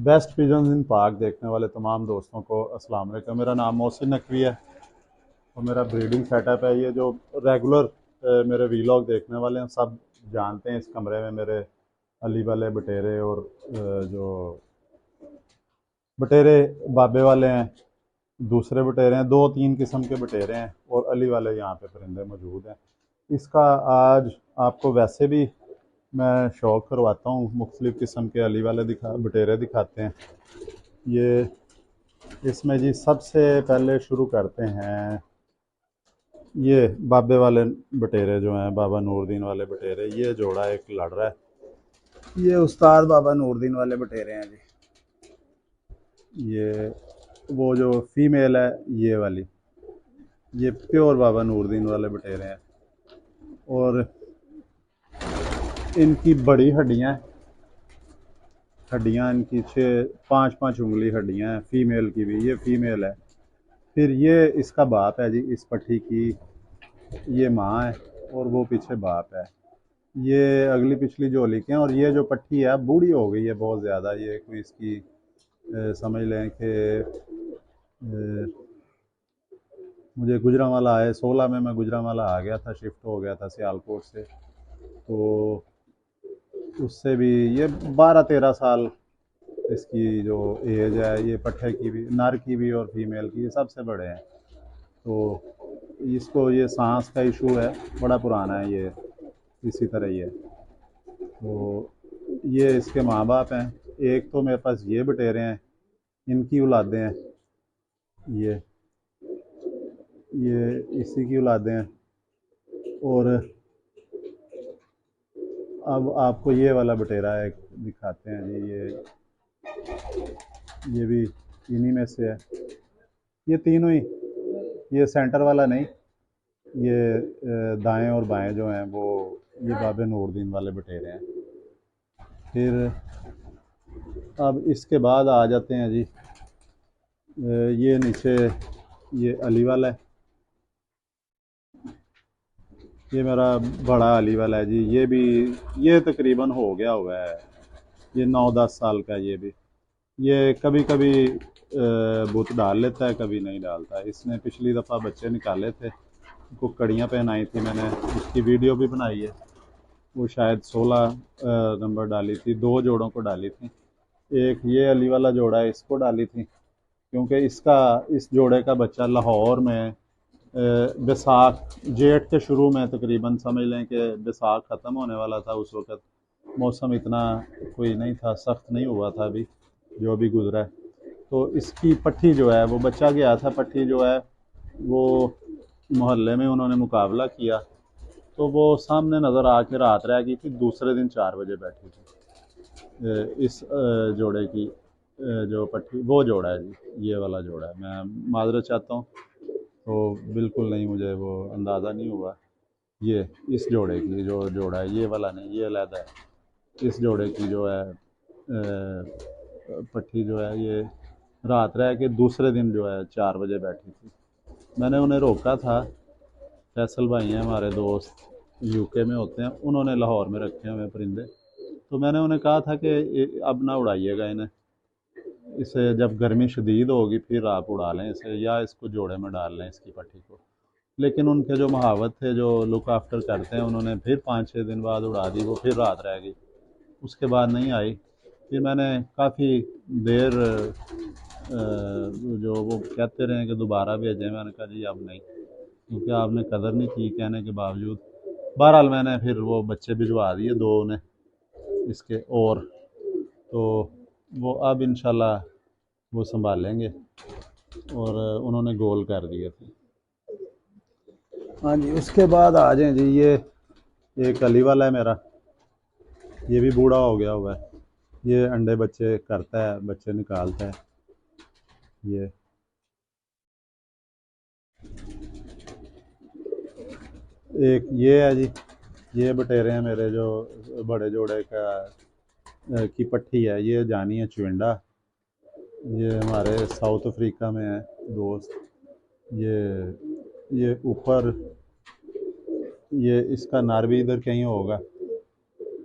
Best pigeons इन park देखने वाले तमाम दोस्तों को अस्सलाम वालेकुम। मेरा नाम मोहसिन नकवी है और मेरा ब्रीडिंग सेटअप है। ये जो रेगुलर मेरे वीलॉग देखने वाले हैं सब जानते हैं, इस कमरे में मेरे अली वाले बटेरे और जो बटेरे बाबे वाले हैं, दूसरे बटेरे हैं, दो तीन किस्म के बटेरे हैं और अली वाले यहाँ पे परिंदे मौजूद हैं। इसका आज आपको वैसे भी मैं शौक करवाता हूँ, मुख्तलिफ़ किस्म के अली वाले बटेरे दिखाते हैं। ये इसमें जी सबसे पहले शुरू करते हैं, ये बाबे वाले बटेरे जो हैं, बाबा नूरदीन वाले बटेरे, ये जोड़ा एक लड़ रहा है। ये उस्ताद बाबा नूरदीन वाले बटेरे हैं जी। ये वो जो फीमेल है ये वाली, ये प्योर बाबा नूरदीन वाले बटेरे हैं और इनकी बड़ी हड्डियाँ इनकी 5-5 उंगली हड्डियाँ हैं, फीमेल की भी। ये फीमेल है। फिर ये इसका बाप है जी, इस पट्टी की ये माँ है और वो पीछे बाप है। ये अगली पिछली जोली के हैं और ये जो पट्टी है बूढ़ी हो गई है बहुत ज़्यादा। ये कोई इसकी समझ लें कि मुझे गुजरांवाला आए 16 में, मैं गुजरांवाला आ गया था, शिफ्ट हो गया था सियालकोट से, तो उससे भी ये 12-13 साल इसकी जो एज है, ये पट्टे की भी, नर की भी और फीमेल की, ये सबसे बड़े हैं। तो इसको ये सांस का इशू है, बड़ा पुराना है ये, इसी तरह ही है। तो ये इसके माँ बाप हैं। एक तो मेरे पास ये बटेरे हैं, इनकी औलादें हैं, ये इसी की औलादें हैं। और अब आपको ये वाला बटेरा एक दिखाते हैं जी। ये भी इन्हीं में से है। ये तीनों ही, ये सेंटर वाला नहीं, ये दाएं और बाएं जो हैं वो ये बाबे नूरदीन वाले बटेरे हैं। फिर अब इसके बाद आ जाते हैं जी, ये नीचे ये अली वाला है, ये मेरा बड़ा अली वाला है जी। ये भी, ये तकरीबन हो गया हुआ है, ये 9-10 साल का। ये भी, ये कभी कभी बुत डाल लेता है, कभी नहीं डालता है। इसने पिछली दफ़ा बच्चे निकाले थे, उनको कड़ियाँ पहनाई थी मैंने, उसकी वीडियो भी बनाई है। वो शायद 16 नंबर डाली थी, 2 जोड़ों को डाली थी। एक ये अली वाला जोड़ा है, इसको डाली थी क्योंकि इस जोड़े का बच्चा लाहौर में बैसाख जेठ के शुरू में, तकरीबन समझ लें कि बैसाख ख़त्म होने वाला था उस वक़्त, मौसम इतना कोई नहीं था, सख्त नहीं हुआ था अभी जो अभी गुजरा है। तो इसकी पट्टी जो है, वो बच्चा गया था, पट्टी जो है वो मोहल्ले में उन्होंने मुकाबला किया, तो वो सामने नज़र आके रात रह गई थी। दूसरे दिन 4 बजे बैठी थी। इस जोड़े की जो पट्टी, वो जोड़ा है जी, ये वाला जोड़ा है। मैं माजरत चाहता हूँ, तो बिल्कुल नहीं, मुझे वो अंदाज़ा नहीं हुआ। ये इस जोड़े की जो जोड़ा है, ये वाला नहीं, ये अलहदा है। इस जोड़े की जो है पट्टी जो है, ये रात रह के दूसरे दिन जो है 4 बजे बैठी थी। मैंने उन्हें रोका था, फैसल भाई हैं हमारे दोस्त, यूके में होते हैं, उन्होंने लाहौर में रखे हुए परिंदे, तो मैंने उन्हें कहा था कि अब ना उड़ाइएगा इन्हें, इसे जब गर्मी शदीद होगी फिर आप उड़ा लें इसे, या इसको जोड़े में डाल लें इसकी पट्टी को। लेकिन उनके जो महावत थे, जो लुक आफ्टर करते हैं, उन्होंने फिर 5-6 दिन बाद उड़ा दी, वो फिर रात रह गई, उसके बाद नहीं आई। फिर मैंने काफ़ी देर जो वो कहते रहे कि दोबारा भेजें, मैंने कहा जी अब नहीं, क्योंकि आपने कदर नहीं की कहने के बावजूद। बहरहाल मैंने फिर वो बच्चे भिजवा दिए 2 उन्हें इसके, और तो वो अब इंशाल्लाह वो संभालेंगे, और उन्होंने गोल कर दिए थे। हाँ जी, उसके बाद आ जाएं जी, ये एक अली वाला है मेरा, ये भी बूढ़ा हो गया हुआ है। ये अंडे बच्चे करता है, बच्चे निकालता है। ये एक ये है जी, ये बटेरे हैं मेरे जो बड़े जोड़े का की पट्टी है। ये जानी है चुंडा, ये हमारे साउथ अफ्रीका में है दोस्त। ये ऊपर, ये इसका नर भी इधर कहीं होगा,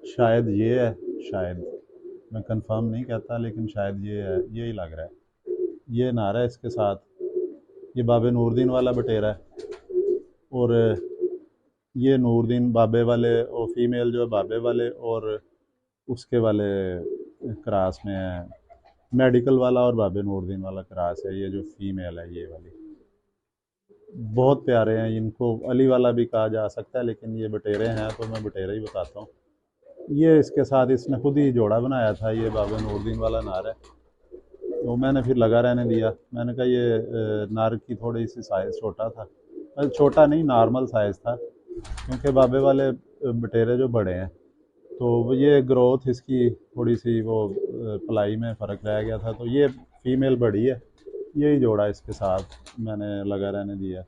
शायद ये है, शायद मैं कंफर्म नहीं कहता, लेकिन शायद ये है, यही लग रहा है। ये नारा है इसके साथ। ये बाबे नूरदीन वाला बटेरा है, और ये नूरदीन बाबे वाले, और फीमेल जो है बाबे वाले और उसके वाले क्रास में है। मेडिकल वाला और बाबे नूरदीन वाला क्रास है ये जो फीमेल है, ये वाली। बहुत प्यारे हैं, इनको अली वाला भी कहा जा सकता है, लेकिन ये बटेरे हैं तो मैं बटेरे ही बताता हूँ। ये इसके साथ इसने खुद ही जोड़ा बनाया था, ये बाबे नूरदीन वाला नार है। तो मैंने फिर लगा रहने दिया। मैंने कहा ये नार की थोड़ी सी साइज़ छोटा था, छोटा नहीं, नॉर्मल साइज़ था, क्योंकि बाबे वाले बटेरे जो बड़े हैं, तो ये ग्रोथ इसकी थोड़ी सी वो पलाई में फ़र्क रह गया था, तो ये फीमेल बड़ी है, यही जोड़ा इसके साथ मैंने लगा रहने दिया।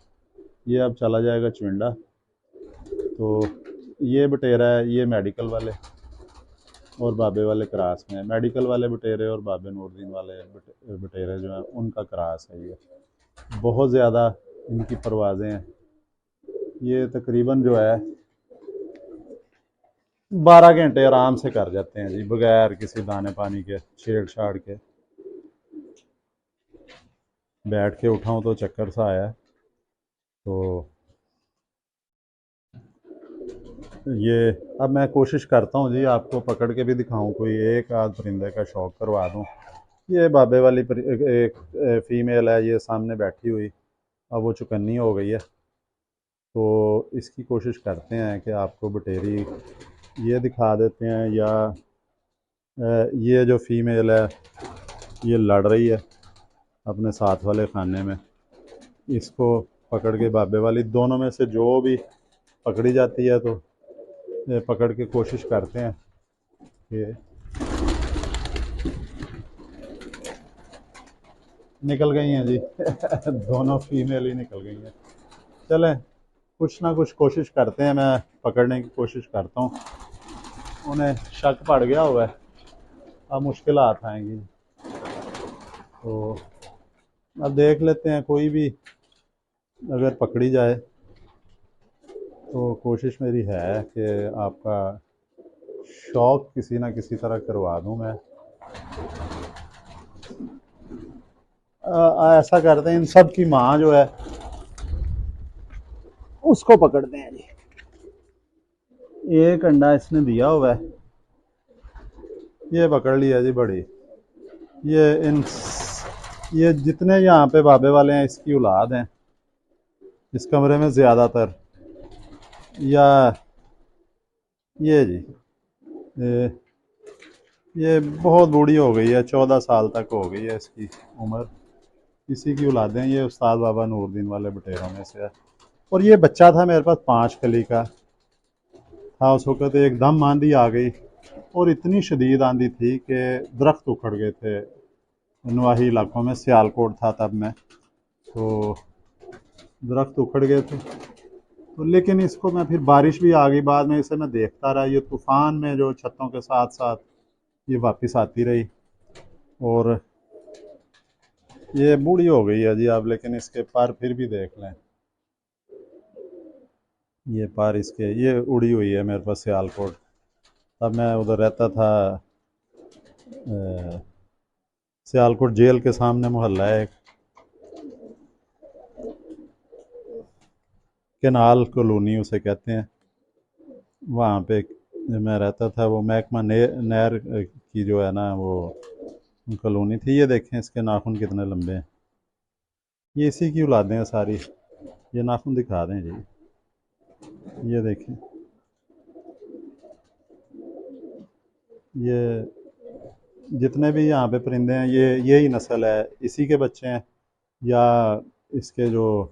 ये अब चला जाएगा चुंडा। तो ये बटेरा है, ये मेडिकल वाले और बाबे वाले क्रास में है। मेडिकल वाले बटेरे और बाबे नूरदीन वाले बटेरे जो हैं उनका क्रास है ये। बहुत ज़्यादा इनकी परवाज़ें हैं। ये तकरीबन जो है 12 घंटे आराम से कर जाते हैं जी, बगैर किसी दाने पानी के, छेड़छाड़ के। बैठ के उठाऊं तो चक्कर सा आया। तो ये अब मैं कोशिश करता हूँ जी, आपको पकड़ के भी दिखाऊं, कोई एक आध परिंदे का शौक करवा दूं। ये बाबे वाली एक फीमेल है, ये सामने बैठी हुई, अब वो चुकन्नी हो गई है। तो इसकी कोशिश करते हैं कि आपको बटेरी ये दिखा देते हैं, या ये जो फीमेल है ये लड़ रही है अपने साथ वाले खाने में। इसको पकड़ के बाबे वाली, दोनों में से जो भी पकड़ी जाती है तो पकड़ के कोशिश करते हैं कि निकल गई हैं जी। दोनों फीमेल ही निकल गई हैं। चलें, कुछ ना कुछ कोशिश करते हैं, मैं पकड़ने की कोशिश करता हूँ। उन्हें शक पड़ गया हुआ है, अब मुश्किलात आएंगी। तो अब देख लेते हैं, कोई भी अगर पकड़ी जाए तो कोशिश मेरी है कि आपका शौक़ किसी ना किसी तरह करवा दूं मैं। ऐसा करते हैं, इन सब की माँ जो है उसको पकड़ते हैं जी। एक अंडा इसने दिया हुआ है, ये पकड़ लिया जी बड़ी। ये इन ये जितने यहाँ पे बाबे वाले हैं इसकी औलाद हैं इस कमरे में ज़्यादातर। या ये जी, ये बहुत बूढ़ी हो गई है, 14 साल तक हो गई है इसकी उम्र। इसी की औलादें, ये उस्ताद बाबा नूरदीन वाले बटेरों में से है। और ये बच्चा था मेरे पास 5 कली का था उस वक़्त, एकदम आंधी आ गई, और इतनी शदीद आंधी थी कि दरख्त उखड़ गए थे नवाही इलाकों में। सियालकोट था तब मैं, तो दरख्त उखड़ गए थे। तो लेकिन इसको मैं, फिर बारिश भी आ गई बाद में, इसे मैं देखता रहा, ये तूफ़ान में जो छतों के साथ साथ ये वापस आती रही। और ये बूढ़ी हो गई है जी अब, लेकिन इसके पर फिर भी देख लें, ये पर इसके ये उड़ी हुई है मेरे पास सियालकोट। तब मैं उधर रहता था, सियालकोट जेल के सामने मोहल्ला है एक, केनाल कॉलोनी उसे कहते हैं। वहाँ पे मैं रहता था, वो महकमा नहर की जो है ना वो कॉलोनी थी। ये देखें इसके नाखून कितने लंबे हैं, ये इसी की औलादें हैं सारी। ये नाखून दिखा दें जी, ये देखें, ये जितने भी यहाँ पे परिंदे हैं ये यही नस्ल है, इसी के बच्चे हैं। या इसके जो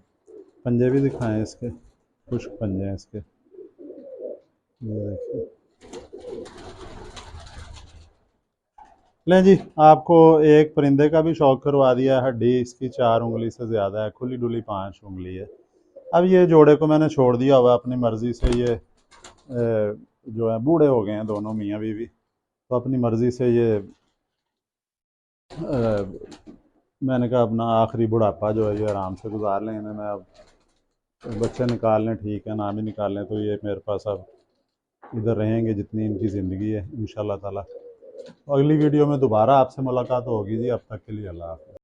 पंजे भी दिखाएं, इसके खुश्क पंजे हैं इसके, ये देखिए। लें जी, आपको एक परिंदे का भी शौक करवा दिया। हड्डी इसकी 4 उंगली से ज़्यादा है, खुली डुली 5 उंगली है। अब ये जोड़े को मैंने छोड़ दिया हुआ अपनी मर्ज़ी से। ये जो है बूढ़े हो गए हैं दोनों, मियाँ बीवी, तो अपनी मर्ज़ी से ये मैंने कहा अपना आखिरी बुढ़ापा जो है ये आराम से गुजार लें इन्हें। मैं अब बच्चे निकाल लें ठीक है, ना भी निकाल लें तो ये मेरे पास अब इधर रहेंगे जितनी इनकी ज़िंदगी है इंशाल्लाह ताला। अगली वीडियो में दोबारा आपसे मुलाकात होगी जी। अब तक के लिए अल्लाह हाफ़िज़।